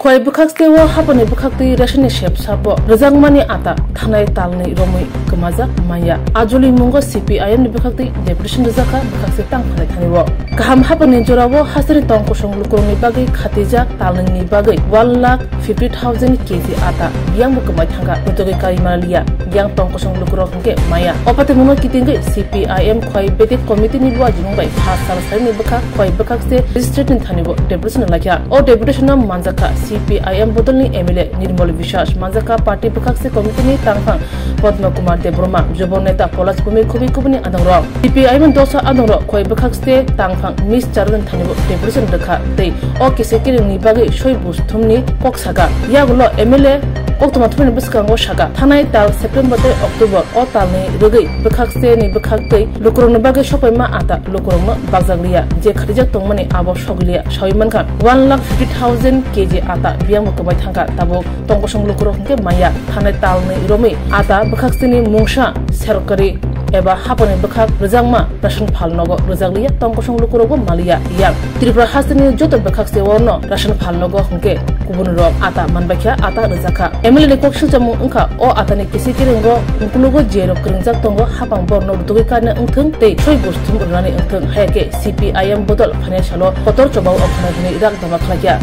Khoi bukhakste wo hapani bukhakti rashini shep sabo rajangmani ata thanai talni romui kamaja maya ajuli mungo CPIM ni bukhakti depression rizaka bukhakse tang phanai thani wo kaham hapani jorawo hasri tong kosong lukurni bagai khatija talni bagai 1,50,000 kg ata yang bukamai thanga putoge kari malia yang tong kosong lukuro hangke maya opate mungo kitinge CPIM khoi bedik committee ni lwa jingbai phasal sai ni bukha khoi bukhakse registered ni thani wo depression lakya o deputation nam manjaka CPIM bodolni MLA Nirmal Vishwas manjaka party bukhakse committee ni tangphang Padma Kumar Debroma jobon neta Polas Bumi Khubi Khubni adangro CPIM dosa adangro khoi bukhakse tangphang Miss Charlan thanibo deputation dakha tei o kisekiri ni bagi shoi busthumni koksaga yagulo MLA October 20 buskango shaga thanai tal September te October o talni rugai bukhakse ni bukhakte lukurong bagi shopai ma ata lukurong bagjagliya je kharijak tongmani abo shogiliya shaiman khan 1,50,000 kg ata biang bukamai thangka tabo tongkosong lukurong ke maya thanai talni romi ata bukhakse ni mungsa serkari eba hapani bukhak rajangma ration phalnogo rajaglia tongkosong lukurogo malia yang Tripura hasini joto bukhakse wono ration phalnogo hungke kubun ro ata manbakya ata rajaka MLA ni kokshil jamu ungka o atani kisikirengo ungkulugo jero kringjak tongo hapang borno dugi kana ungthung tei choi busthum urani ungthung hayake CPIM bodol financialo kotor chobau ophanani irak dama khlakya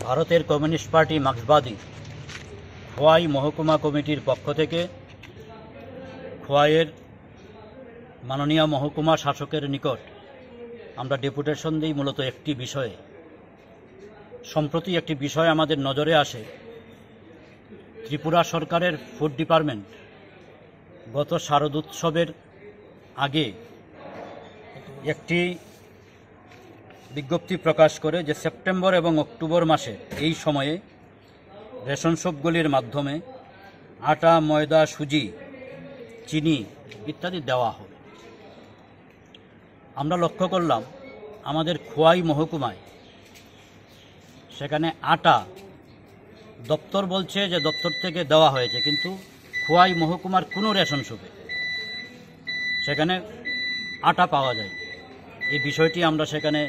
ভারতের communist party মার্ক্সবাদী Khowai মহকুমা কমিটির পক্ষ থেকে খোয়াইয়ের মাননীয় মহকুমা শাসকের নিকট আমরা ডেপুটেশন দিই মূলত একটি বিষয়ে সম্প্রতি একটি বিষয় আমাদের নজরে আসে ত্রিপুরা সরকারের ফুড ডিপার্টমেন্ট গত শারদোৎসবের আগে একটি বিজ্ঞপ্তি প্রকাশ করে যে সেপ্টেম্বর এবং অক্টোবর মাসে এই সময়ে রেশন শপগুলির মাধ্যমে আটা ময়দা সুজি চিনি ইত্যাদি দেওয়া হবে আমরা লক্ষ্য করলাম আমাদের খোয়াই মহকুমায় সেখানে আটা দপ্তর বলছে যে দপ্তর থেকে দেওয়া হয়েছে কিন্তু খোয়াই মহকুমার কোনো রেশন শপে সেখানে আটা পাওয়া যায় এই বিষয়টি আমরা সেখানে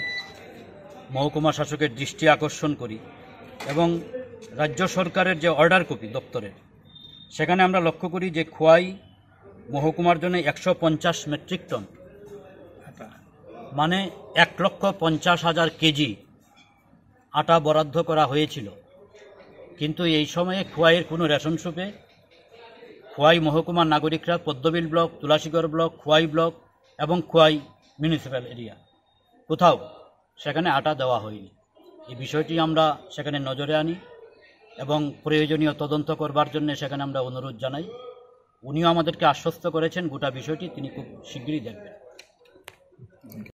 মহকুমা শাসকের দৃষ্টি আকর্ষণ করি এবং রাজ্য সরকারের যে অর্ডার কপি দপ্তরের সেখানে আমরা লক্ষ্য করি যে খোয়াই মহকুমার জন্য 150 মেট্রিক টন মানে 1,50,000 কেজি আটা বরাদ্দ করা হয়েছিল কিন্তু এই সময়ে খোয়াইয়ের কোনো রেশন শপে খোয়াই মহকুমার নাগরিকরা Padmabil block Tulasigarh block Khowai block এবং খোয়াই মিউনিসিপ্যাল এরিয়া কোথাও সেখানে আটা দেওয়া হয়নি এই বিষয়টি আমরা সেখানে নজরে আনি এবং প্রয়োজনীয় তদন্ত করবার জন্য সেখানে আমরা অনুরোধ জানাই উনিও আমাদেরকে আশ্বস্ত করেছেন গোটা বিষয়টি তিনি খুব শীঘ্রই দেখবেন।